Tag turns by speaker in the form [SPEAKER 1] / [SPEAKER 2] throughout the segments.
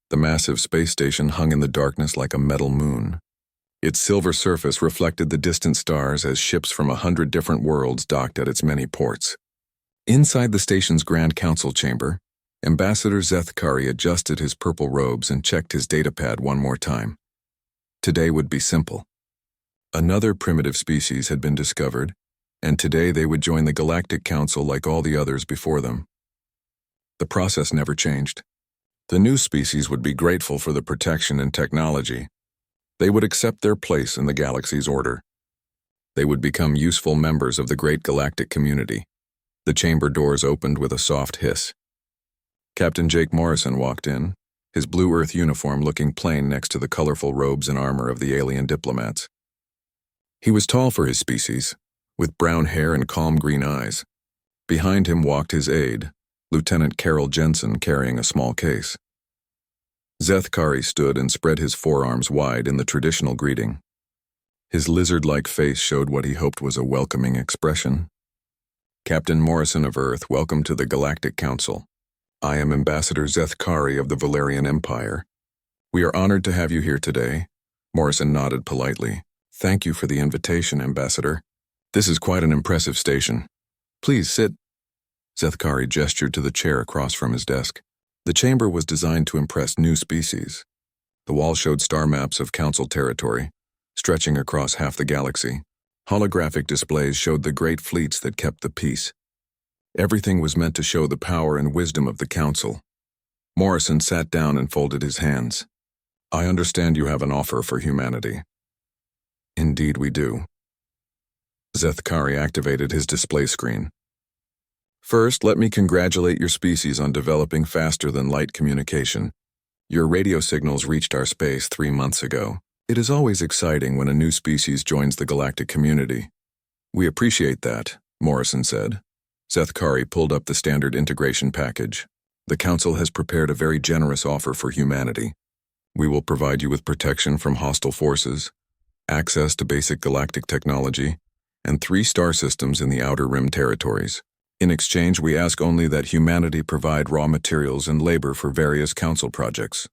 [SPEAKER 1] The massive space station hung in the darkness like a metal moon. Its silver surface reflected the distant stars as ships from 100 different worlds docked at its many ports. Inside the station's Grand Council chamber, Ambassador Zethkari adjusted his purple robes and checked his datapad one more time. Today would be simple. Another primitive species had been discovered, and today they would join the Galactic Council like all the others before them. The process never changed. The new species would be grateful for the protection and technology. They would accept their place in the galaxy's order. They would become useful members of the great galactic community. The chamber doors opened with a soft hiss. Captain Jake Morrison walked in, his blue Earth uniform looking plain next to the colorful robes and armor of the alien diplomats. He was tall for his species, with brown hair and calm green eyes. Behind him walked his aide, Lieutenant Carol Jensen, carrying a small case. Zethkari stood and spread his forearms wide in the traditional greeting. His lizard-like face showed what he hoped was a welcoming expression. Captain Morrison of Earth, welcome to the Galactic Council. I am Ambassador Zethkari of the Valerian Empire. We are honored to have you here today. Morrison nodded politely. Thank you for the invitation, Ambassador. This is quite an impressive station. Please sit. Zethkari gestured to the chair across from his desk. The chamber was designed to impress new species. The wall showed star maps of Council territory, stretching across half the galaxy. Holographic displays showed the great fleets that kept the peace. Everything was meant to show the power and wisdom of the Council. Morrison sat down and folded his hands. I understand you have an offer for humanity. Indeed we do. Zethkari activated his display screen. First, let me congratulate your species on developing faster-than-light communication. Your radio signals reached our space 3 months ago. It is always exciting when a new species joins the galactic community. We appreciate that, Morrison said. Zethkari pulled up the standard integration package. The Council has prepared a very generous offer for humanity. We will provide you with protection from hostile forces, access to basic galactic technology, and 3 star systems in the Outer Rim territories. In exchange, we ask only that humanity provide raw materials and labor for various Council projects.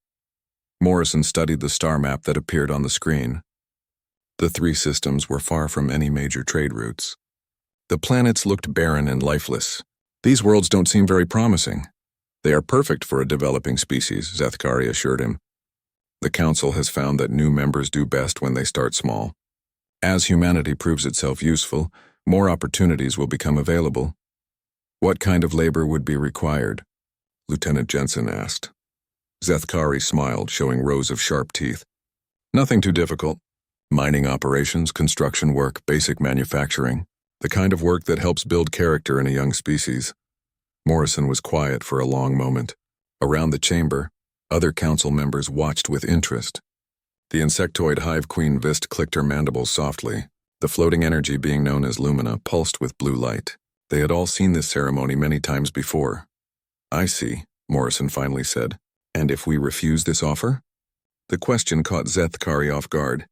[SPEAKER 1] Morrison studied the star map that appeared on the screen. The 3 systems were far from any major trade routes. The planets looked barren and lifeless. These worlds don't seem very promising. They are perfect for a developing species, Zethkari assured him. The Council has found that new members do best when they start small. As humanity proves itself useful, more opportunities will become available. What kind of labor would be required? Lieutenant Jensen asked. Zethkari smiled, showing rows of sharp teeth. Nothing too difficult. Mining operations, construction work, basic manufacturing. The kind of work that helps build character in a young species. Morrison was quiet for a long moment. Around the chamber, other Council members watched with interest. The insectoid hive queen Vist clicked her mandibles softly. The floating energy, being known as Lumina, pulsed with blue light. They had all seen this ceremony many times before. I see, Morrison finally said. And if we refuse this offer? The question caught Zethkari off guard.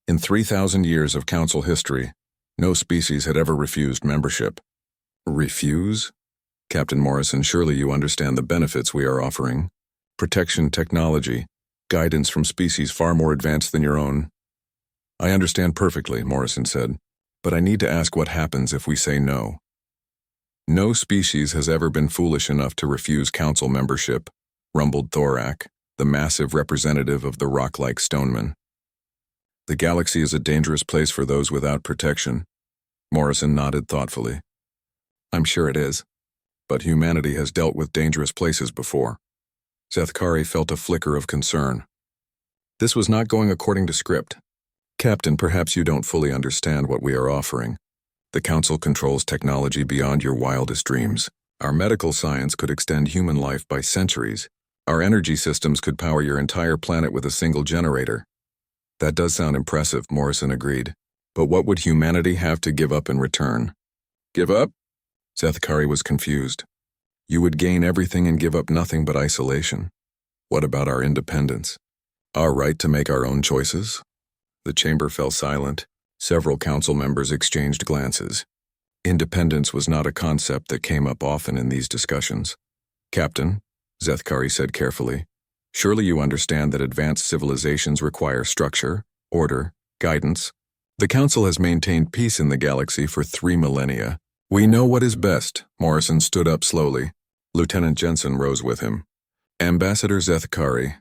[SPEAKER 1] In 3,000 years of Council history, no species had ever refused membership. Refuse? Captain Morrison, surely you understand the benefits we are offering. Protection technology, guidance from species far more advanced than your own. I understand perfectly, Morrison said, but I need to ask what happens if we say no. No species has ever been foolish enough to refuse Council membership, rumbled Thorak, the massive representative of the rock-like stonemen. The galaxy is a dangerous place for those without protection. Morrison nodded thoughtfully. I'm sure it is, but humanity has dealt with dangerous places before. Zethkari felt a flicker of concern. This was not going according to script. Captain, perhaps you don't fully understand what we are offering. The Council controls technology beyond your wildest dreams. Our medical science could extend human life by centuries. Our energy systems could power your entire planet with a single generator. That does sound impressive, Morrison agreed. But what would humanity have to give up in return? Give up? Zethkari was confused. You would gain everything and give up nothing but isolation. What about our independence? Our right to make our own choices? The chamber fell silent. Several Council members exchanged glances. Independence was not a concept that came up often in these discussions. Captain, Zethkari said carefully, Surely you understand that advanced civilizations require structure, order, guidance. The Council has maintained peace in the galaxy for 3 millennia. We know what is best. Morrison stood up slowly. Lieutenant Jensen rose with him. Ambassador Zethkari,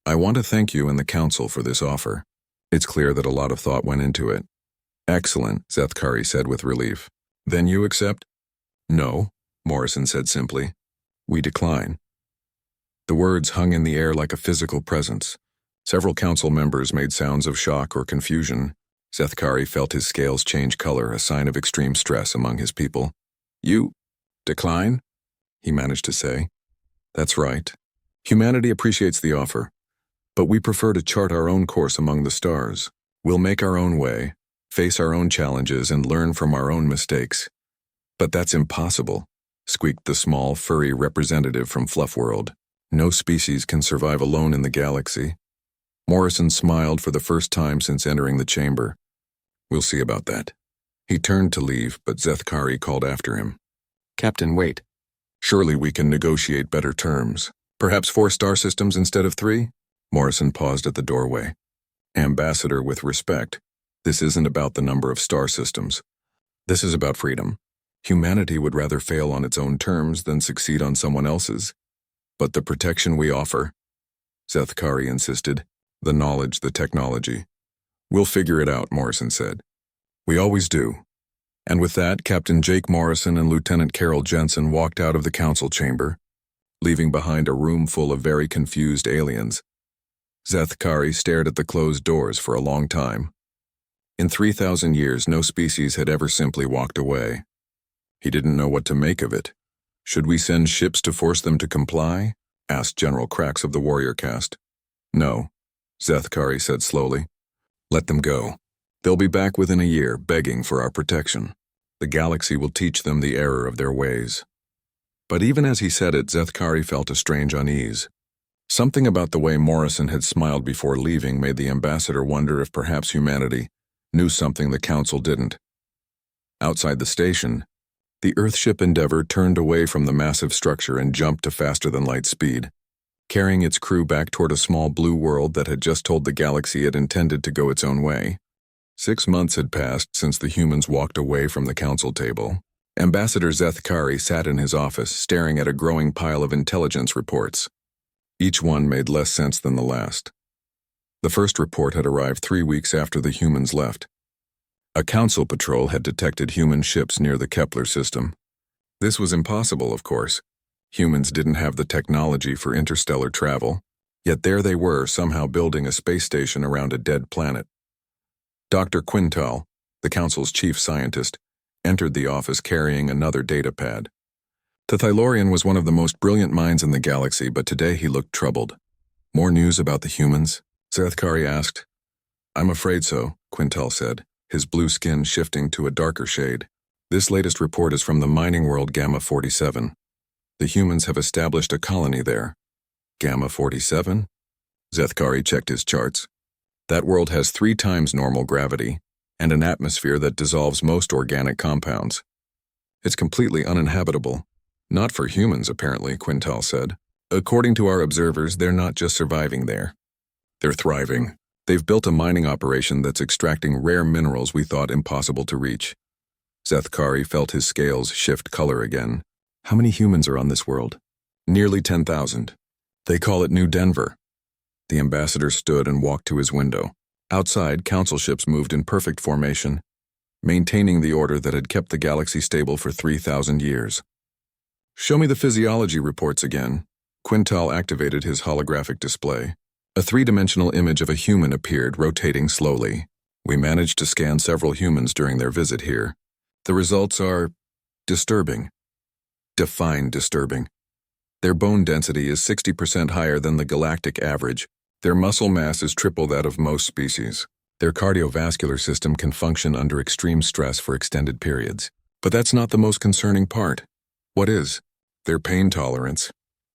[SPEAKER 1] I want to thank you and the Council for this offer. It's clear that a lot of thought went into it. Excellent, Zethkari said with relief. Then you accept? No, Morrison said simply. We decline. The words hung in the air like a physical presence. Several council members made sounds of shock or confusion. Zethkari felt his scales change color, a sign of extreme stress among his people. You decline? He managed to say. That's right. Humanity appreciates the offer, but we prefer to chart our own course among the stars. We'll make our own way, face our own challenges, and learn from our own mistakes. But that's impossible, squeaked the small, furry representative from Fluffworld. No species can survive alone in the galaxy. Morrison smiled for the first time since entering the chamber. We'll see about that. He turned to leave, but Zethkari called after him. Captain, wait. Surely we can negotiate better terms. Perhaps 4 star systems instead of 3? Morrison paused at the doorway. Ambassador, with respect, this isn't about the number of star systems. This is about freedom. Humanity would rather fail on its own terms than succeed on someone else's. But the protection we offer, Zethkari insisted, the knowledge, the technology. We'll figure it out, Morrison said. We always do. And with that, Captain Jake Morrison and Lieutenant Carol Jensen walked out of the council chamber, leaving behind a room full of very confused aliens. Zethkari stared at the closed doors for a long time. In 3,000 years, no species had ever simply walked away. He didn't know what to make of it. Should we send ships to force them to comply? Asked General Krax of the warrior caste. No, Zethkari said slowly. Let them go. They'll be back within a year, begging for our protection. The galaxy will teach them the error of their ways. But even as he said it, Zethkari felt a strange unease. Something about the way Morrison had smiled before leaving made the ambassador wonder if perhaps humanity knew something the council didn't. Outside the station, the Earthship Endeavour turned away from the massive structure and jumped to faster-than-light speed, carrying its crew back toward a small blue world that had just told the galaxy it intended to go its own way. 6 months had passed since the humans walked away from the council table. Ambassador Zethkari sat in his office, staring at a growing pile of intelligence reports. Each one made less sense than the last. The first report had arrived 3 weeks after the humans left. A council patrol had detected human ships near the Kepler system. This was impossible, of course. Humans didn't have the technology for interstellar travel, yet there they were, somehow building a space station around a dead planet. Dr. Quintal, the council's chief scientist, entered the office carrying another data pad. The Thylorian was one of the most brilliant minds in the galaxy, but today he looked troubled. More news about the humans? Zethkari asked. I'm afraid so, Quintal said, his blue skin shifting to a darker shade. This latest report is from the mining world Gamma 47. The humans have established a colony there. Gamma 47? Zethkari checked his charts. That world has 3 times normal gravity and an atmosphere that dissolves most organic compounds. It's completely uninhabitable. Not for humans, apparently, Quintal said. According to our observers, they're not just surviving there. They're thriving. They've built a mining operation that's extracting rare minerals we thought impossible to reach. Zethkari felt his scales shift color again. How many humans are on this world? Nearly 10,000. They call it New Denver. The ambassador stood and walked to his window. Outside, council ships moved in perfect formation, maintaining the order that had kept the galaxy stable for 3,000 years. Show me the physiology reports again. Quintal activated his holographic display. A 3-dimensional image of a human appeared, rotating slowly. We managed to scan several humans during their visit here. The results are disturbing. Define disturbing. Their bone density is 60% higher than the galactic average. Their muscle mass is triple that of most species. Their cardiovascular system can function under extreme stress for extended periods. But that's not the most concerning part. What is? Their pain tolerance.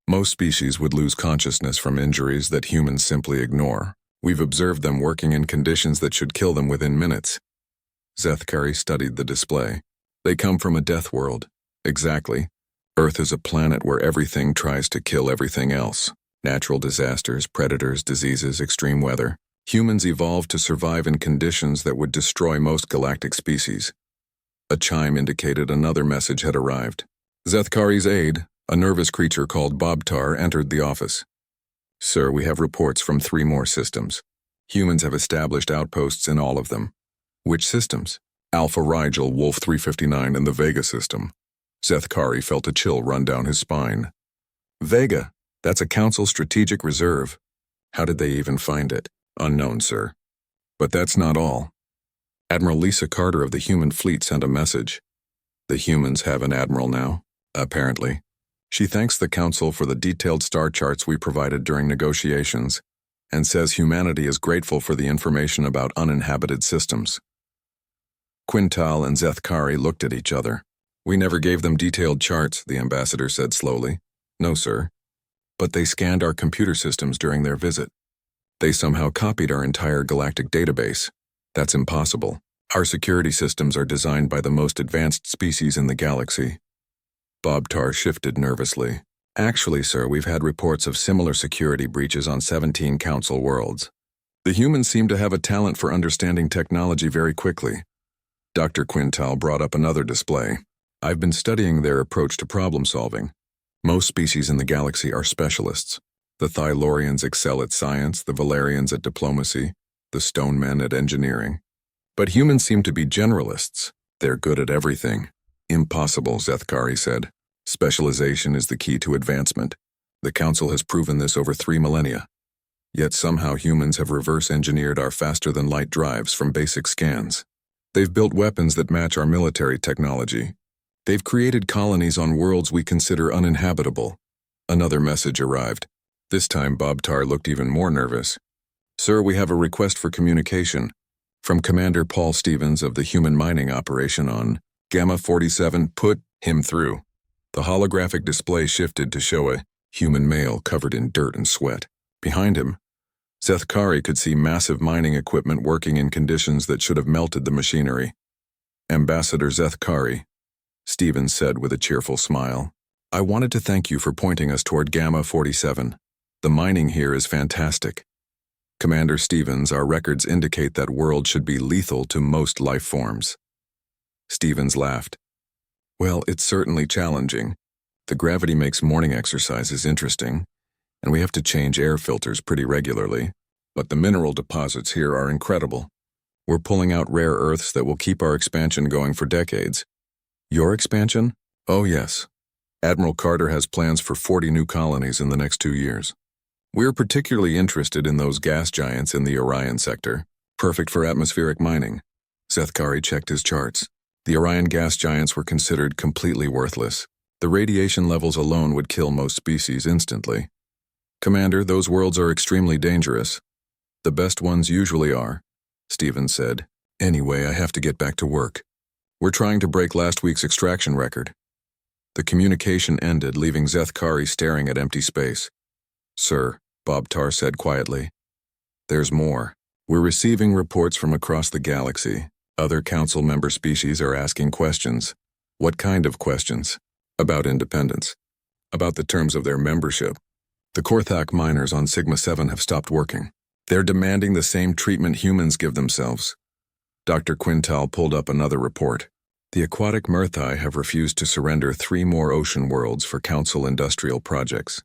[SPEAKER 1] Most species would lose consciousness from injuries that humans simply ignore. We've observed them working in conditions that should kill them within minutes. Zethkari studied the display. They come from a death world. Exactly. Earth is a planet where everything tries to kill everything else. Natural disasters, predators, diseases, extreme weather. Humans evolved to survive in conditions that would destroy most galactic species. A chime indicated another message had arrived. Zethkari's aide, a nervous creature called Bobtar, entered the office. Sir, we have reports from 3 more systems. Humans have established outposts in all of them. Which systems? Alpha Rigel, Wolf 359, and the Vega system. Zethkari felt a chill run down his spine. Vega, that's a Council strategic reserve. How did they even find it? Unknown, sir. But that's not all. Admiral Lisa Carter of the human fleet sent a message. The humans have an admiral now, apparently. She thanks the Council for the detailed star charts we provided during negotiations, and says humanity is grateful for the information about uninhabited systems. Quintal and Zethkari looked at each other. We never gave them detailed charts, the ambassador said slowly. No, sir. But they scanned our computer systems during their visit. They somehow copied our entire galactic database. That's impossible. Our security systems are designed by the most advanced species in the galaxy. Bobtar shifted nervously. Actually, sir, we've had reports of similar security breaches on 17 Council worlds. The humans seem to have a talent for understanding technology very quickly. Dr. Quintal brought up another display. I've been studying their approach to problem solving. Most species in the galaxy are specialists. The Thylorians excel at science, the Valerians at diplomacy, the Stonemen at engineering. But humans seem to be generalists. They're good at everything. Impossible, Zethkari said. Specialization is the key to advancement. The Council has proven this over 3 millennia. Yet somehow humans have reverse-engineered our faster-than-light drives from basic scans. They've built weapons that match our military technology. They've created colonies on worlds we consider uninhabitable. Another message arrived. This time Bobtar looked even more nervous. Sir, we have a request for communication from Commander Paul Stevens of the human mining operation on Gamma 47. Put him through. The holographic display shifted to show a human male covered in dirt and sweat. Behind him, Zethkari could see massive mining equipment working in conditions that should have melted the machinery. Ambassador Zethkari, Stevens said with a cheerful smile, I wanted to thank you for pointing us toward Gamma 47. The mining here is fantastic. Commander Stevens, our records indicate that world should be lethal to most life forms. Stevens laughed. Well, it's certainly challenging. The gravity makes morning exercises interesting, and we have to change air filters pretty regularly. But the mineral deposits here are incredible. We're pulling out rare earths that will keep our expansion going for decades. Your expansion? Oh, yes. Admiral Carter has plans for 40 new colonies in the next 2 years. We're particularly interested in those gas giants in the Orion sector, perfect for atmospheric mining. Zethkari checked his charts. The Orion gas giants were considered completely worthless. The radiation levels alone would kill most species instantly. Commander, those worlds are extremely dangerous. The best ones usually are, Stevens said. Anyway, I have to get back to work. We're trying to break last week's extraction record. The communication ended, leaving Zethkari staring at empty space. Sir, Bobtar said quietly. There's more. We're receiving reports from across the galaxy. Other Council member species are asking questions. What kind of questions? About independence. About the terms of their membership. The Korthak miners on Sigma-7 have stopped working. They're demanding the same treatment humans give themselves. Dr. Quintal pulled up another report. The aquatic Murthai have refused to surrender 3 more ocean worlds for Council industrial projects.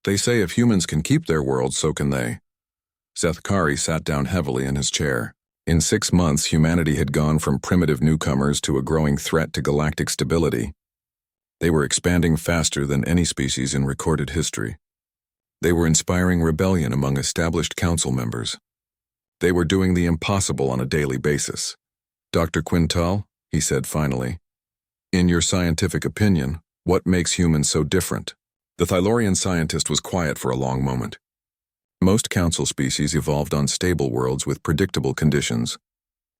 [SPEAKER 1] They say if humans can keep their worlds, so can they. Zethkari sat down heavily in his chair. In 6 months, humanity had gone from primitive newcomers to a growing threat to galactic stability. They were expanding faster than any species in recorded history. They were inspiring rebellion among established Council members. They were doing the impossible on a daily basis. Dr. Quintal, he said finally, in your scientific opinion, what makes humans so different? The Thylorian scientist was quiet for a long moment. Most Council species evolved on stable worlds with predictable conditions.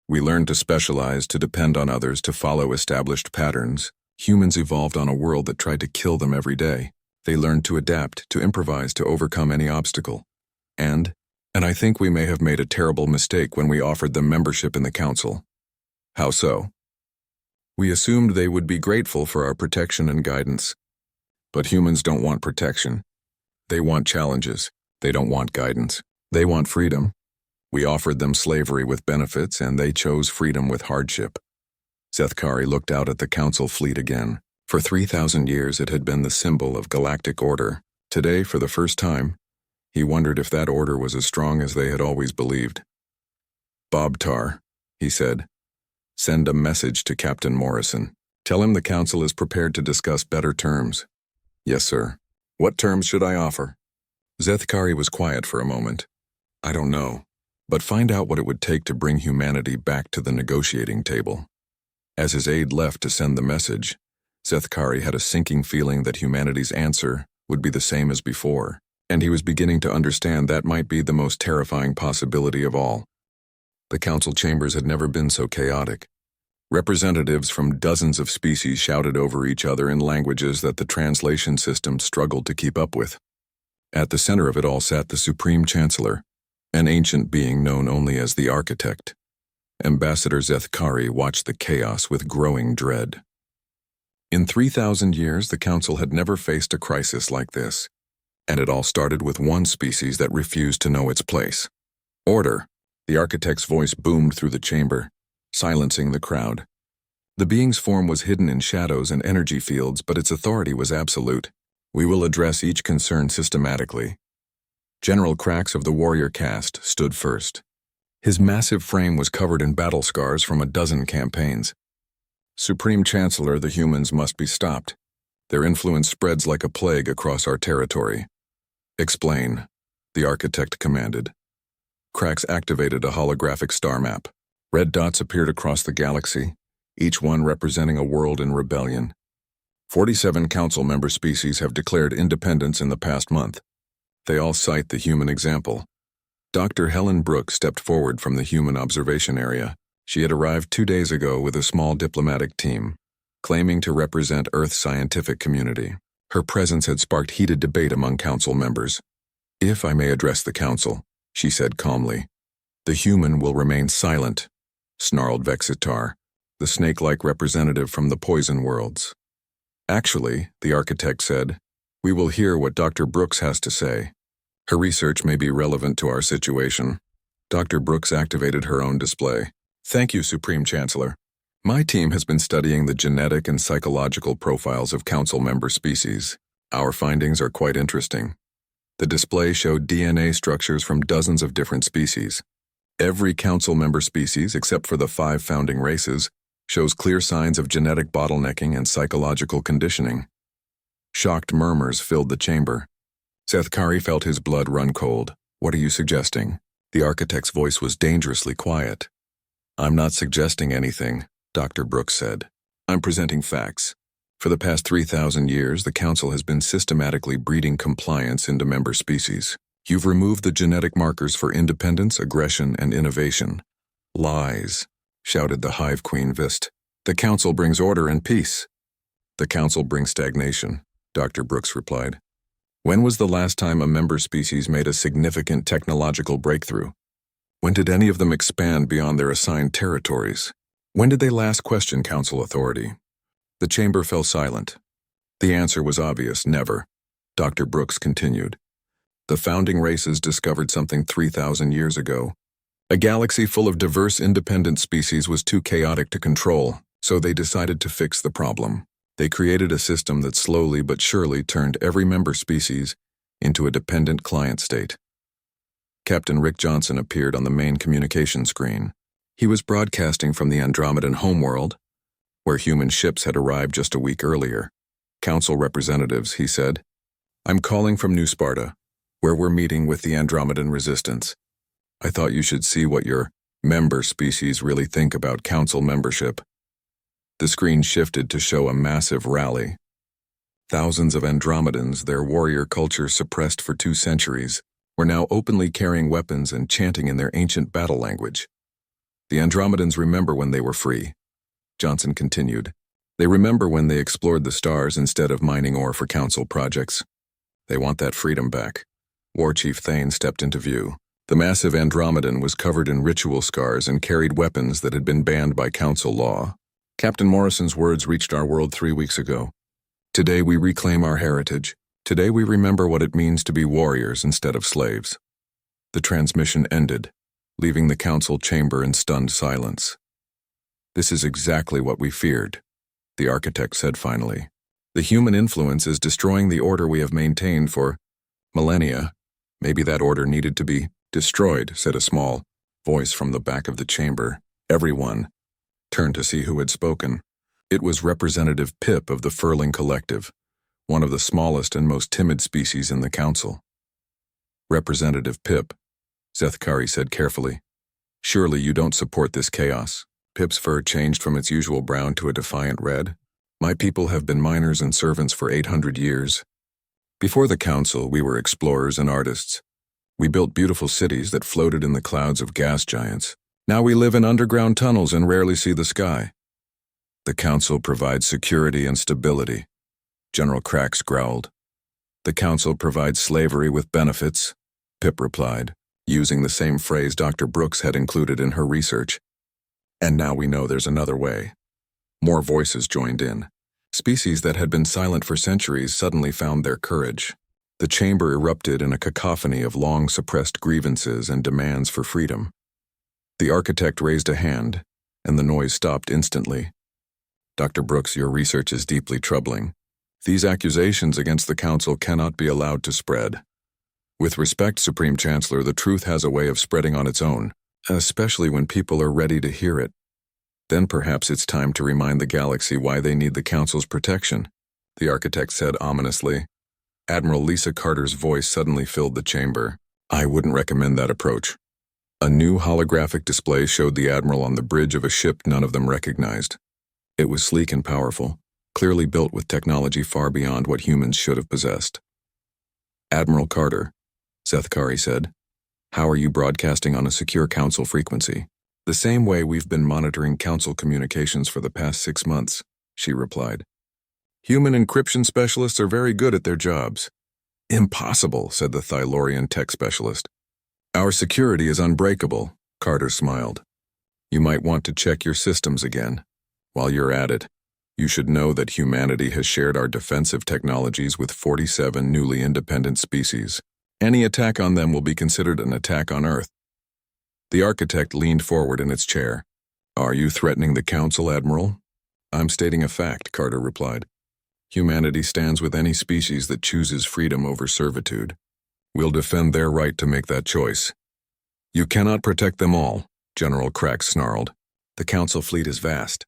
[SPEAKER 1] We learned to specialize, to depend on others, to follow established patterns. Humans evolved on a world that tried to kill them every day. They learned to adapt, to improvise, to overcome any obstacle. And I think we may have made a terrible mistake when we offered them membership in the Council. How so? We assumed they would be grateful for our protection and guidance. But humans don't want protection. They want challenges. They don't want guidance. They want freedom. We offered them slavery with benefits, and they chose freedom with hardship. Zethkari looked out at the Council fleet again. For 3,000 years it had been the symbol of galactic order. Today, for the first time, he wondered if that order was as strong as they had always believed. "Bob Tar," he said, "send a message to Captain Morrison. Tell him the Council is prepared to discuss better terms." "Yes, sir. What terms should I offer?" Zethkari was quiet for a moment. "I don't know, but find out what it would take to bring humanity back to the negotiating table." As his aide left to send the message, Zethkari had a sinking feeling that humanity's answer would be the same as before, and he was beginning to understand that might be the most terrifying possibility of all. The Council chambers had never been so chaotic. Representatives from dozens of species shouted over each other in languages that the translation system struggled to keep up with. At the center of it all sat the Supreme Chancellor, an ancient being known only as the Architect. Ambassador Zethkari watched the chaos with growing dread. In 3,000 years, the Council had never faced a crisis like this, and it all started with one species that refused to know its place. "Order!" The Architect's voice boomed through the chamber, silencing the crowd. The being's form was hidden in shadows and energy fields, but its authority was absolute. "We will address each concern systematically." General Krax of the warrior caste stood first. His massive frame was covered in battle scars from a dozen campaigns. "Supreme Chancellor, the humans must be stopped. Their influence spreads like a plague across our territory." "Explain," the Architect commanded. Krax activated a holographic star map. Red dots appeared across the galaxy, each one representing a world in rebellion. 47 Council member species have declared independence in the past month. They all cite the human example. Dr. Helen Brooks stepped forward from the human observation area. She had arrived 2 days ago with a small diplomatic team, claiming to represent Earth's scientific community. Her presence had sparked heated debate among Council members. "If I may address the Council," she said calmly. "The human will remain silent," snarled Vexitar, the snake-like representative from the poison worlds. "Actually," the Architect said, "we will hear what Dr. Brooks has to say. Her research may be relevant to our situation." Dr. Brooks activated her own display. "Thank you, Supreme Chancellor. My team has been studying the genetic and psychological profiles of Council member species. Our findings are quite interesting." The display showed DNA structures from dozens of different species. Every Council member species, except for the 5 founding races, shows clear signs of genetic bottlenecking and psychological conditioning. Shocked murmurs filled the chamber. Zethkari felt his blood run cold. "What are you suggesting?" The Architect's voice was dangerously quiet. "I'm not suggesting anything," Dr. Brooks said. "I'm presenting facts. For the past 3,000 years, the Council has been systematically breeding compliance into member species. You've removed the genetic markers for independence, aggression, and innovation." "Lies," shouted the Hive Queen Vist. "The Council brings order and peace." "The Council brings stagnation," Dr. Brooks replied. "When was the last time a member species made a significant technological breakthrough? When did any of them expand beyond their assigned territories? When did they last question Council authority?" The chamber fell silent. The answer was obvious: never. Dr. Brooks continued. "The founding races discovered something 3,000 years ago. A galaxy full of diverse independent species was too chaotic to control, so they decided to fix the problem. They created a system that slowly but surely turned every member species into a dependent client state." Captain Rick Johnson appeared on the main communication screen. He was broadcasting from the Andromedan homeworld, where human ships had arrived just a week earlier. "Council representatives," he said, "I'm calling from New Sparta, where we're meeting with the Andromedan resistance. I thought you should see what your member species really think about Council membership." The screen shifted to show a massive rally. Thousands of Andromedans, their warrior culture suppressed for 2 centuries, were now openly carrying weapons and chanting in their ancient battle language. "The Andromedans remember when they were free," Johnson continued. "They remember when they explored the stars instead of mining ore for Council projects. They want that freedom back." War Chief Thane stepped into view. The massive Andromedan was covered in ritual scars and carried weapons that had been banned by Council law. "Captain Morrison's words reached our world 3 weeks ago. Today we reclaim our heritage. Today we remember what it means to be warriors instead of slaves. The transmission ended, leaving the council chamber in stunned silence. This is exactly what we feared, the architect said finally. The human influence is destroying the order we have maintained for millennia. Maybe that order needed to be destroyed, said a small voice from the back of the chamber. Everyone turned to see who had spoken. It was Representative Pip of the Furling Collective, one of the smallest and most timid species in the council. Representative Pip, Zethkari said carefully. Surely you don't support this chaos. Pip's fur changed from its usual brown to a defiant red. My people have been miners and servants for 800 years. Before the council, we were explorers and artists. We built beautiful cities that floated in the clouds of gas giants. Now we live in underground tunnels and rarely see the sky. The council provides security and stability, General Krax growled. The council provides slavery with benefits, Pip replied, using the same phrase Dr. Brooks had included in her research. And now we know there's another way. More voices joined in. Species that had been silent for centuries suddenly found their courage. The chamber erupted in a cacophony of long-suppressed grievances and demands for freedom. The architect raised a hand, and the noise stopped instantly. Dr. Brooks, your research is deeply troubling. These accusations against the council cannot be allowed to spread. With respect, Supreme Chancellor, the truth has a way of spreading on its own, especially when people are ready to hear it. Then perhaps it's time to remind the galaxy why they need the council's protection, the architect said ominously. Admiral Lisa Carter's voice suddenly filled the chamber. I wouldn't recommend that approach. A new holographic display showed the admiral on the bridge of a ship none of them recognized. It was sleek and powerful, clearly built with technology far beyond what humans should have possessed. Admiral Carter, Zethkari said, how are you broadcasting on a secure council frequency? The same way we've been monitoring council communications for the past 6 months, she replied. Human encryption specialists are very good at their jobs. Impossible, said the Thylorian tech specialist. Our security is unbreakable, Carter smiled. You might want to check your systems again. While you're at it, you should know that humanity has shared our defensive technologies with 47 newly independent species. Any attack on them will be considered an attack on Earth. The architect leaned forward in its chair. Are you threatening the council, Admiral? I'm stating a fact, Carter replied. Humanity stands with any species that chooses freedom over servitude. We'll defend their right to make that choice. You cannot protect them all, General Krax snarled. The council fleet is vast.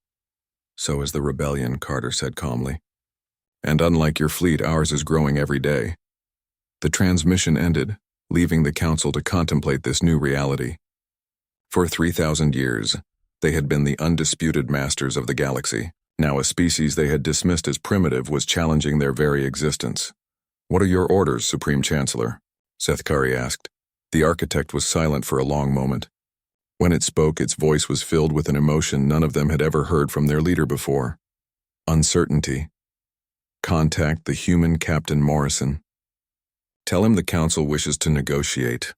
[SPEAKER 1] So is the rebellion, Carter said calmly. And unlike your fleet, ours is growing every day. The transmission ended, leaving the council to contemplate this new reality. For 3,000 years, they had been the undisputed masters of the galaxy. Now a species they had dismissed as primitive was challenging their very existence. What are your orders, Supreme Chancellor? Zethkari asked. The architect was silent for a long moment. When it spoke, its voice was filled with an emotion none of them had ever heard from their leader before. Uncertainty. Contact the human Captain Morrison. Tell him the council wishes to negotiate.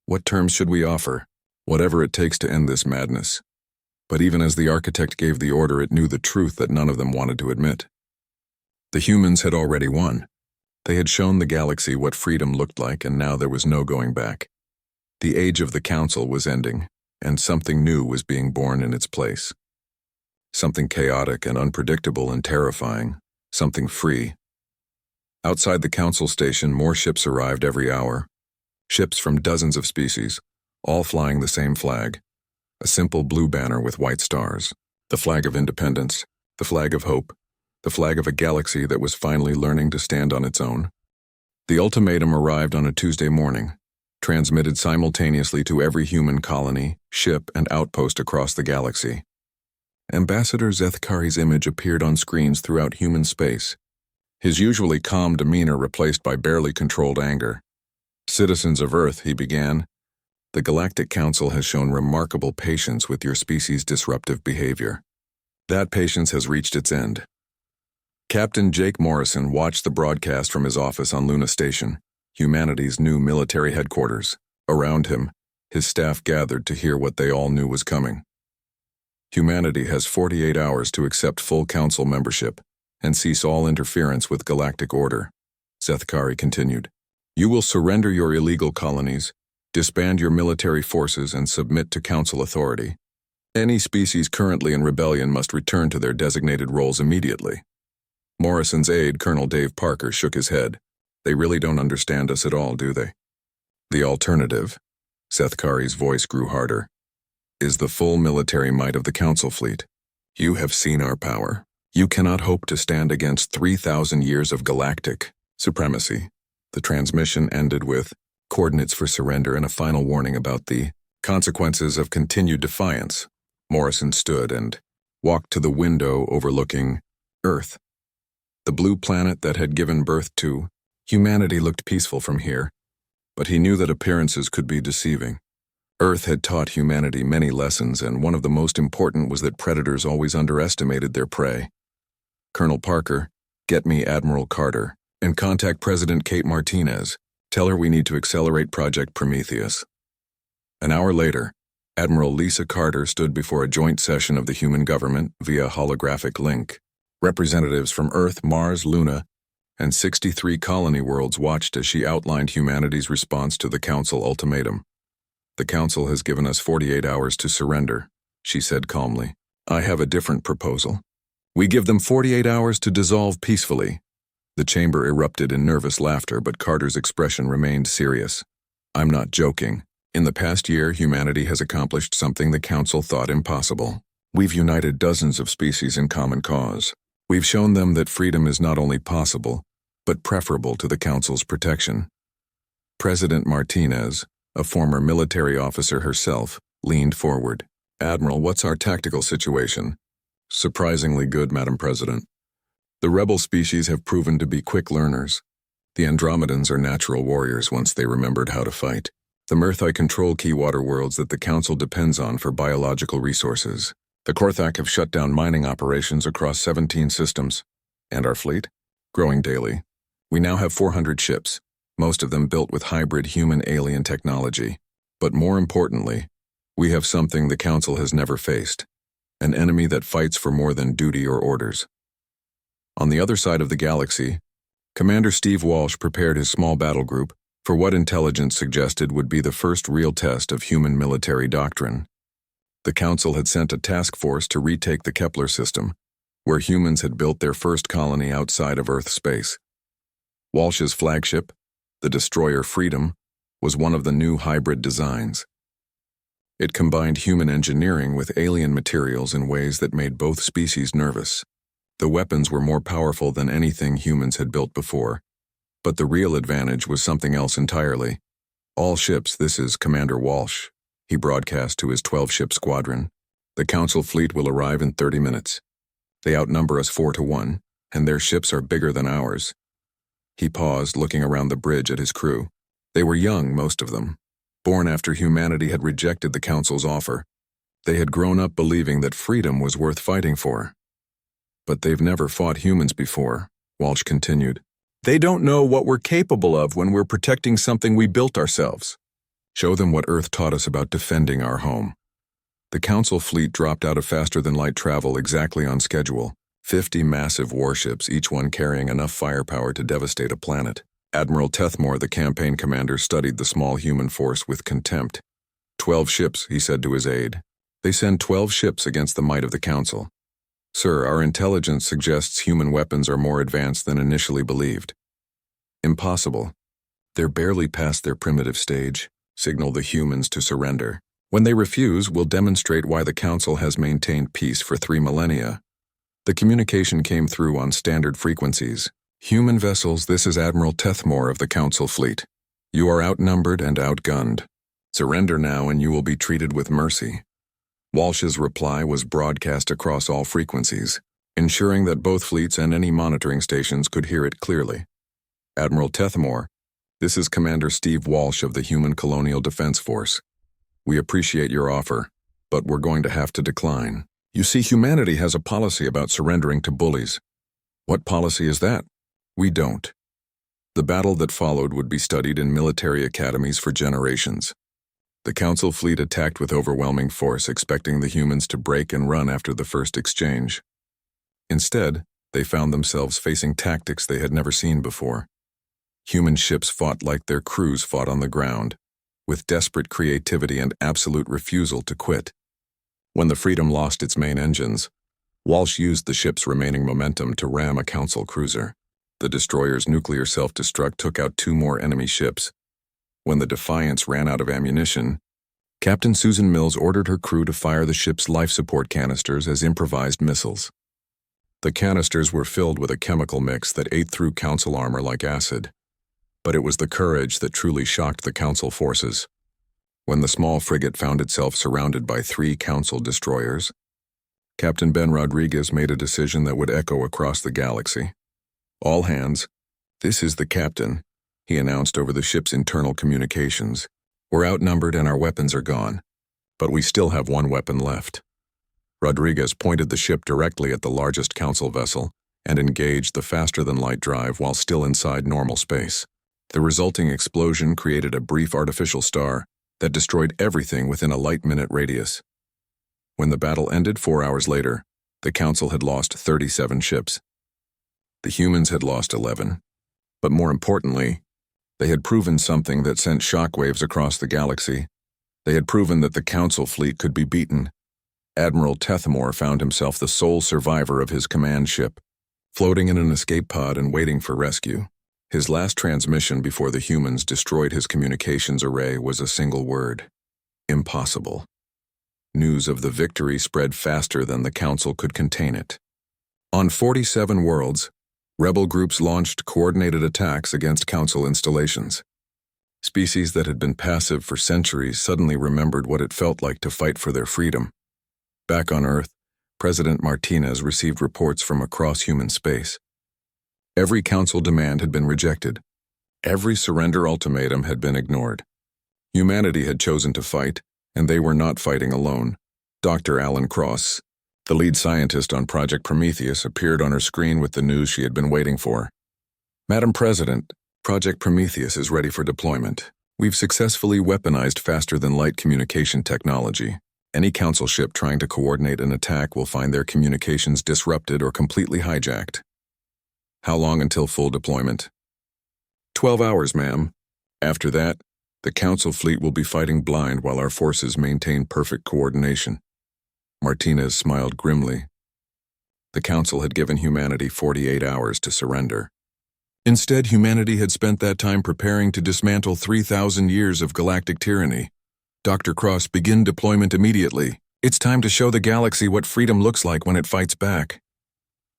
[SPEAKER 1] What terms should we offer? Whatever it takes to end this madness. But even as the architect gave the order, it knew the truth that none of them wanted to admit. The humans had already won. They had shown the galaxy what freedom looked like, and now there was no going back. The age of the council was ending, and something new was being born in its place. Something chaotic and unpredictable and terrifying, something free. Outside the council station, more ships arrived every hour. Ships from dozens of species, all flying the same flag. A simple blue banner with white stars. The flag of independence, the flag of hope, the flag of a galaxy that was finally learning to stand on its own. The ultimatum arrived on a Tuesday morning, transmitted simultaneously to every human colony, ship, and outpost across the galaxy. Ambassador Zethkari's image appeared on screens throughout human space, his usually calm demeanor replaced by barely controlled anger. Citizens of Earth, he began, the Galactic Council has shown remarkable patience with your species' disruptive behavior. That patience has reached its end. Captain Jake Morrison watched the broadcast from his office on Luna Station, humanity's new military headquarters. Around him, his staff gathered to hear what they all knew was coming. Humanity has 48 hours to accept full council membership and cease all interference with galactic order. Sethkari continued. You will surrender your illegal colonies, disband your military forces, and submit to council authority. Any species currently in rebellion must return to their designated roles immediately. Morrison's aide, Colonel Dave Parker, shook his head. They really don't understand us at all, do they? The alternative, Sethkari's voice grew harder, is the full military might of the Council fleet. You have seen our power. You cannot hope to stand against 3,000 years of galactic supremacy. The transmission ended with coordinates for surrender and a final warning about the consequences of continued defiance. Morrison stood and walked to the window overlooking Earth. The blue planet that had given birth to humanity looked peaceful from here, but he knew that appearances could be deceiving. Earth had taught humanity many lessons, and one of the most important was that predators always underestimated their prey. Colonel Parker, get me Admiral Carter, and contact President Kate Martinez. Tell her we need to accelerate Project Prometheus. An hour later, Admiral Lisa Carter stood before a joint session of the human government via holographic link. Representatives from Earth, Mars, Luna, and 63 colony worlds watched as she outlined humanity's response to the Council ultimatum. The Council has given us 48 hours to surrender, she said calmly. I have a different proposal. We give them 48 hours to dissolve peacefully. The chamber erupted in nervous laughter, but Carter's expression remained serious. I'm not joking. In the past year, humanity has accomplished something the Council thought impossible. We've united dozens of species in common cause. We've shown them that freedom is not only possible, but preferable to the Council's protection. President Martinez, a former military officer herself, leaned forward. Admiral, what's our tactical situation? Surprisingly good, Madam President. The rebel species have proven to be quick learners. The Andromedans are natural warriors once they remembered how to fight. The Murthai control key water worlds that the Council depends on for biological resources. The Korthak have shut down mining operations across 17 systems. And our fleet? Growing daily. We now have 400 ships, most of them built with hybrid human-alien technology. But more importantly, we have something the Council has never faced. An enemy that fights for more than duty or orders. On the other side of the galaxy, Commander Steve Walsh prepared his small battle group for what intelligence suggested would be the first real test of human military doctrine. The Council had sent a task force to retake the Kepler system, where humans had built their first colony outside of Earth space. Walsh's flagship, the destroyer Freedom, was one of the new hybrid designs. It combined human engineering with alien materials in ways that made both species nervous. The weapons were more powerful than anything humans had built before. But the real advantage was something else entirely. All ships, this is Commander Walsh, he broadcast to his 12-ship squadron. The Council fleet will arrive in 30 minutes. They outnumber us 4-1, and their ships are bigger than ours. He paused, looking around the bridge at his crew. They were young, most of them, born after humanity had rejected the Council's offer. They had grown up believing that freedom was worth fighting for. But they've never fought humans before, Walsh continued. They don't know what we're capable of when we're protecting something we built ourselves. Show them what Earth taught us about defending our home. The Council fleet dropped out of faster-than-light travel exactly on schedule. 50 massive warships, each one carrying enough firepower to devastate a planet. Admiral Tethmore, the campaign commander, studied the small human force with contempt. 12 ships, he said to his aide. They send 12 ships against the might of the Council. Sir, our intelligence suggests human weapons are more advanced than initially believed. Impossible. They're barely past their primitive stage. Signal the humans to surrender. When they refuse, we'll demonstrate why the Council has maintained peace for 3 millennia. The communication came through on standard frequencies. Human vessels, this is Admiral Tethmore of the Council fleet. You are outnumbered and outgunned. Surrender now and you will be treated with mercy. Walsh's reply was broadcast across all frequencies, ensuring that both fleets and any monitoring stations could hear it clearly. Admiral Tethmore, this is Commander Steve Walsh of the Human Colonial Defense Force. We appreciate your offer, but we're going to have to decline. You see, humanity has a policy about surrendering to bullies. What policy is that? We don't. The battle that followed would be studied in military academies for generations. The Council fleet attacked with overwhelming force, expecting the humans to break and run after the first exchange. Instead, they found themselves facing tactics they had never seen before. Human ships fought like their crews fought on the ground, with desperate creativity and absolute refusal to quit. When the Freedom lost its main engines, Walsh used the ship's remaining momentum to ram a Council cruiser. The destroyer's nuclear self-destruct took out 2 more enemy ships. When the Defiance ran out of ammunition, Captain Susan Mills ordered her crew to fire the ship's life support canisters as improvised missiles. The canisters were filled with a chemical mix that ate through Council armor like acid. But it was the courage that truly shocked the Council forces. When the small frigate found itself surrounded by 3 Council destroyers, Captain Ben Rodriguez made a decision that would echo across the galaxy. "All hands, this is the captain," he announced over the ship's internal communications. "We're outnumbered and our weapons are gone, but we still have 1 weapon left." Rodriguez pointed the ship directly at the largest Council vessel and engaged the faster-than-light drive while still inside normal space. The resulting explosion created a brief artificial star that destroyed everything within a light-minute radius. When the battle ended 4 hours later, the Council had lost 37 ships. The humans had lost 11. But more importantly, they had proven something that sent shockwaves across the galaxy. They had proven that the Council fleet could be beaten. Admiral Tethmore found himself the sole survivor of his command ship, floating in an escape pod and waiting for rescue. His last transmission before the humans destroyed his communications array was a single word: impossible. News of the victory spread faster than the Council could contain it. On 47 worlds, rebel groups launched coordinated attacks against Council installations. Species that had been passive for centuries suddenly remembered what it felt like to fight for their freedom. Back on Earth, President Martinez received reports from across human space. Every Council demand had been rejected. Every surrender ultimatum had been ignored. Humanity had chosen to fight, and they were not fighting alone. Dr. Alan Cross, the lead scientist on Project Prometheus, appeared on her screen with the news she had been waiting for. "Madam President, Project Prometheus is ready for deployment. We've successfully weaponized faster-than-light communication technology. Any Council ship trying to coordinate an attack will find their communications disrupted or completely hijacked." "How long until full deployment?" 12 hours, ma'am. After that, the Council fleet will be fighting blind while our forces maintain perfect coordination." Martinez smiled grimly. The Council had given humanity 48 hours to surrender. Instead, humanity had spent that time preparing to dismantle 3,000 years of galactic tyranny. "Dr. Cross, begin deployment immediately. It's time to show the galaxy what freedom looks like when it fights back."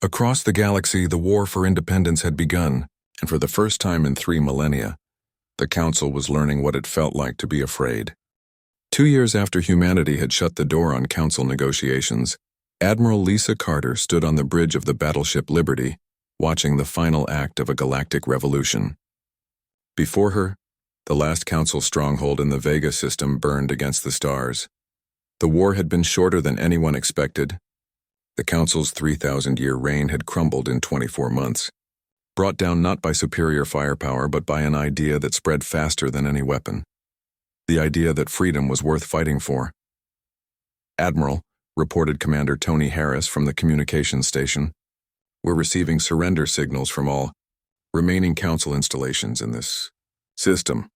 [SPEAKER 1] Across the galaxy, the war for independence had begun, and for the first time in 3 millennia, the Council was learning what it felt like to be afraid. 2 years after humanity had shut the door on Council negotiations, Admiral Lisa Carter stood on the bridge of the battleship Liberty, watching the final act of a galactic revolution. Before her, the last Council stronghold in the Vega system burned against the stars. The war had been shorter than anyone expected. The Council's 3,000-year reign had crumbled in 24 months, brought down not by superior firepower but by an idea that spread faster than any weapon. The idea that freedom was worth fighting for. "Admiral," reported Commander Tony Harris from the communications station, "we're receiving surrender signals from all remaining Council installations in this system."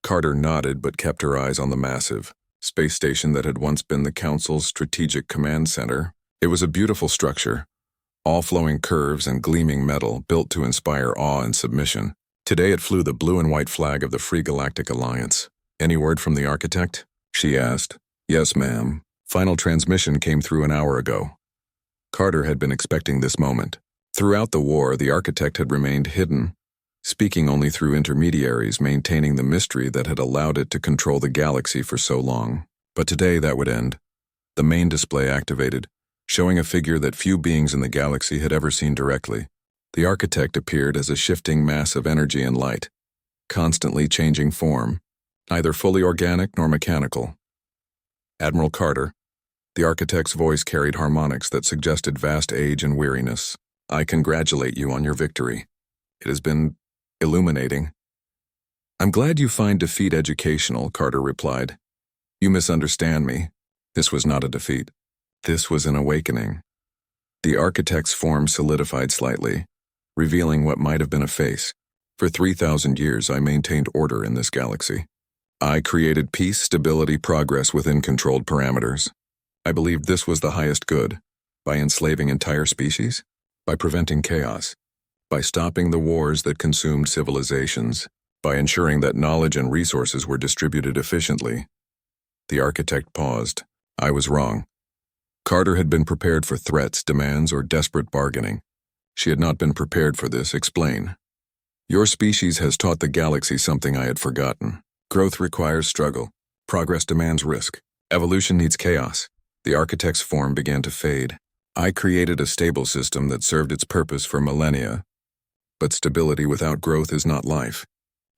[SPEAKER 1] Carter nodded but kept her eyes on the massive space station that had once been the Council's strategic command center. It was a beautiful structure, all flowing curves and gleaming metal, built to inspire awe and submission. Today it flew the blue and white flag of the Free Galactic Alliance. "Any word from the architect?" she asked. "Yes, ma'am. Final transmission came through an hour ago." Carter had been expecting this moment. Throughout the war, the architect had remained hidden, speaking only through intermediaries, maintaining the mystery that had allowed it to control the galaxy for so long. But today that would end. The main display activated, showing a figure that few beings in the galaxy had ever seen directly. The architect appeared as a shifting mass of energy and light, constantly changing form, neither fully organic nor mechanical. "Admiral Carter," the architect's voice carried harmonics that suggested vast age and weariness. "I congratulate you on your victory. It has been illuminating." "I'm glad you find defeat educational," Carter replied. "You misunderstand me. This was not a defeat. This was an awakening." The architect's form solidified slightly, revealing what might have been a face. For 3,000 years, I maintained order in this galaxy. I created peace, stability, progress within controlled parameters. I believed this was the highest good, by enslaving entire species, by preventing chaos, by stopping the wars that consumed civilizations, by ensuring that knowledge and resources were distributed efficiently. The architect paused. I was wrong. Carter had been prepared for threats, demands, or desperate bargaining. She had not been prepared for this. Explain. Your species has taught the galaxy something I had forgotten. Growth requires struggle. Progress demands risk. Evolution needs chaos. The architect's form began to fade. I created a stable system that served its purpose for millennia. But stability without growth is not life.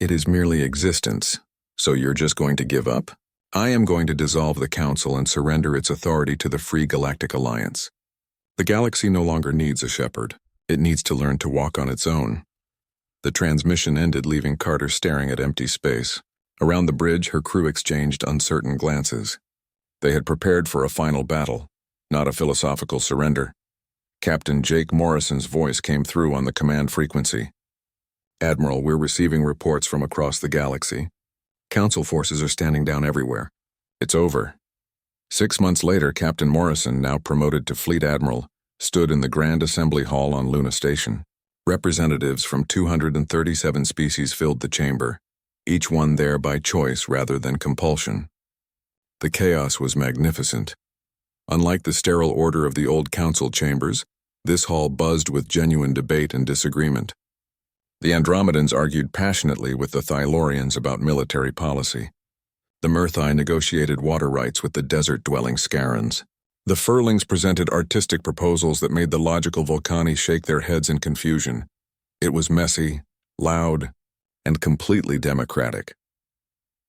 [SPEAKER 1] It is merely existence. So you're just going to give up? I am going to dissolve the Council and surrender its authority to the Free Galactic Alliance. The galaxy no longer needs a shepherd. It needs to learn to walk on its own. The transmission ended, leaving Carter staring at empty space. Around the bridge, her crew exchanged uncertain glances. They had prepared for a final battle, not a philosophical surrender. Captain Jake Morrison's voice came through on the command frequency. Admiral, we're receiving reports from across the galaxy. Council forces are standing down everywhere. It's over. 6 months later, Captain Morrison, now promoted to Fleet Admiral, stood in the Grand Assembly Hall on Luna Station. Representatives from 237 species filled the chamber, each one there by choice rather than compulsion. The chaos was magnificent. Unlike the sterile order of the old council chambers, this hall buzzed with genuine debate and disagreement. The Andromedans argued passionately with the Thylorians about military policy. The Murthi negotiated water rights with the desert-dwelling Scarans. The Furlings presented artistic proposals that made the logical Vulcani shake their heads in confusion. It was messy, loud, and completely democratic.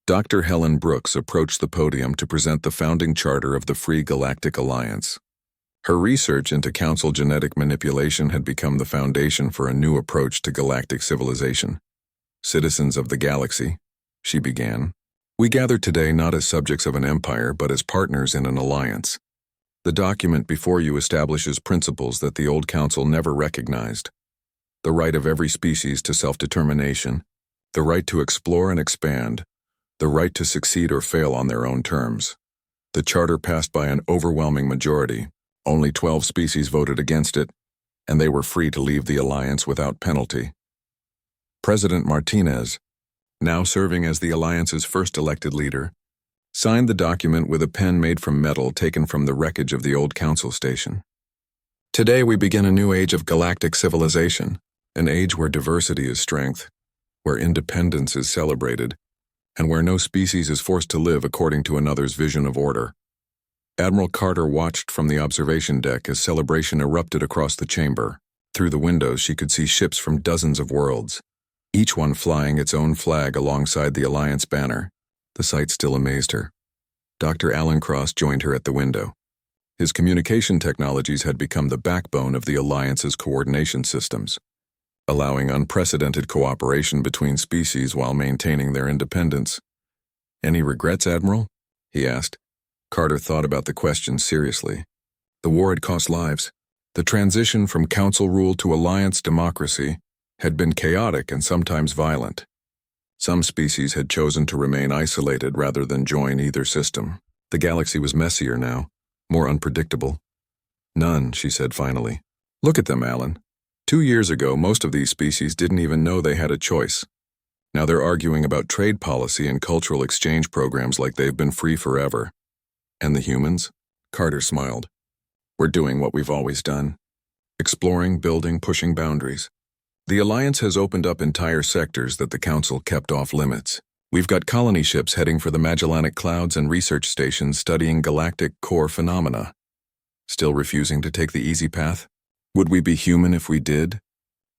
[SPEAKER 1] Dr. Helen Brooks approached the podium to present the founding charter of the Free Galactic Alliance. Her research into council genetic manipulation had become the foundation for a new approach to galactic civilization. Citizens of the galaxy, she began, we gather today not as subjects of an empire but as partners in an alliance. The document before you establishes principles that the old council never recognized. The right of every species to self-determination, the right to explore and expand, the right to succeed or fail on their own terms. The charter passed by an overwhelming majority. Only 12 species voted against it, and they were free to leave the alliance without penalty. President Martinez, now serving as the alliance's first elected leader, signed the document with a pen made from metal taken from the wreckage of the old council station. Today we begin a new age of galactic civilization, an age where diversity is strength, where independence is celebrated, and where no species is forced to live according to another's vision of order. Admiral Carter watched from the observation deck as celebration erupted across the chamber. Through the windows she could see ships from dozens of worlds, each one flying its own flag alongside the Alliance banner. The sight still amazed her. Dr. Alan Cross joined her at the window. His communication technologies had become the backbone of the Alliance's coordination systems, allowing unprecedented cooperation between species while maintaining their independence. Any regrets, Admiral? He asked. Carter thought about the question seriously. The war had cost lives. The transition from council rule to alliance democracy had been chaotic and sometimes violent. Some species had chosen to remain isolated rather than join either system. The galaxy was messier now, more unpredictable. None, she said finally. Look at them, Alan. 2 years ago, most of these species didn't even know they had a choice. Now they're arguing about trade policy and cultural exchange programs like they've been free forever. And the humans? Carter smiled. We're doing what we've always done. Exploring, building, pushing boundaries. The Alliance has opened up entire sectors that the Council kept off limits. We've got colony ships heading for the Magellanic Clouds and research stations studying galactic core phenomena. Still refusing to take the easy path? Would we be human if we did?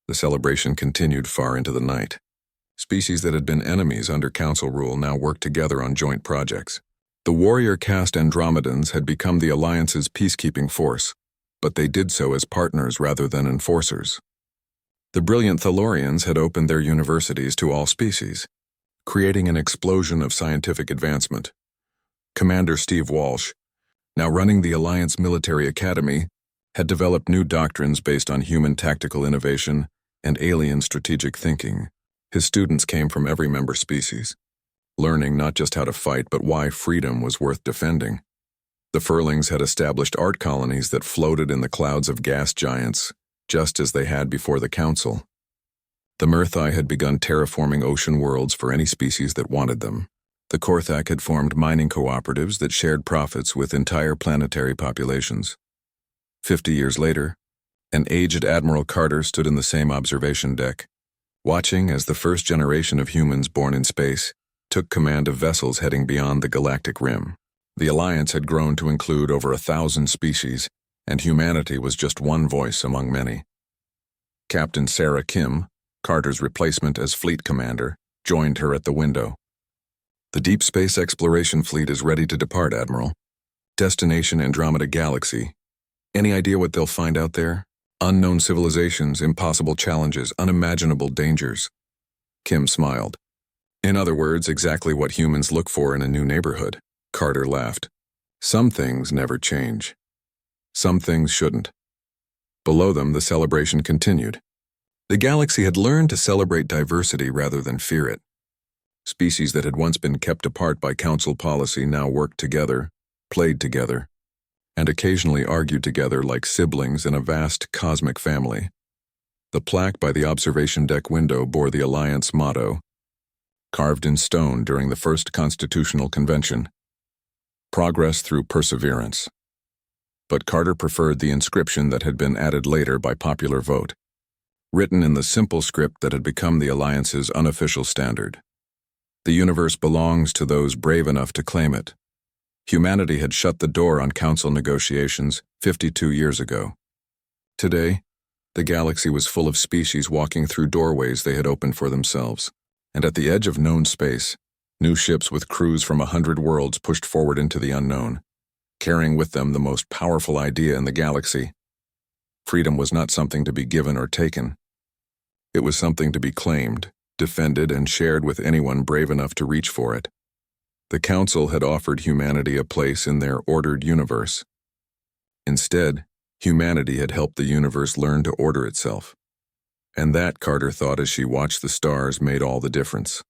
[SPEAKER 1] The celebration continued far into the night. Species that had been enemies under Council rule now worked together on joint projects. The warrior caste Andromedans had become the Alliance's peacekeeping force, but they did so as partners rather than enforcers. The brilliant Thylorians had opened their universities to all species, creating an explosion of scientific advancement. Commander Steve Walsh, now running the Alliance Military Academy, had developed new doctrines based on human tactical innovation and alien strategic thinking. His students came from every member species, learning not just how to fight but why freedom was worth defending. The Furlings had established art colonies that floated in the clouds of gas giants, just as they had before the Council. The Murthai had begun terraforming ocean worlds for any species that wanted them. The Korthak had formed mining cooperatives that shared profits with entire planetary populations. 50 years later, an aged Admiral Carter stood in the same observation deck, watching as the first generation of humans born in space took command of vessels heading beyond the galactic rim. The Alliance had grown to include over 1,000 species, and humanity was just one voice among many. Captain Sarah Kim, Carter's replacement as fleet commander, joined her at the window. "The deep space exploration fleet is ready to depart, Admiral. Destination Andromeda Galaxy. Any idea what they'll find out there? Unknown civilizations, impossible challenges, unimaginable dangers." Kim smiled. "In other words, exactly what humans look for in a new neighborhood." Carter laughed. "Some things never change. Some things shouldn't." Below them, the celebration continued. The galaxy had learned to celebrate diversity rather than fear it. Species that had once been kept apart by Council policy now worked together, played together, and occasionally argued together like siblings in a vast cosmic family. The plaque by the observation deck window bore the Alliance motto, carved in stone during the first Constitutional Convention: "Progress through perseverance." But Carter preferred the inscription that had been added later by popular vote, written in the simple script that had become the Alliance's unofficial standard. "The universe belongs to those brave enough to claim it." Humanity had shut the door on Council negotiations 52 years ago. Today, the galaxy was full of species walking through doorways they had opened for themselves, and at the edge of known space, new ships with crews from 100 worlds pushed forward into the unknown, carrying with them the most powerful idea in the galaxy. Freedom was not something to be given or taken. It was something to be claimed, defended, and shared with anyone brave enough to reach for it. The Council had offered humanity a place in their ordered universe. Instead, humanity had helped the universe learn to order itself. And that, Carter thought as she watched the stars, made all the difference.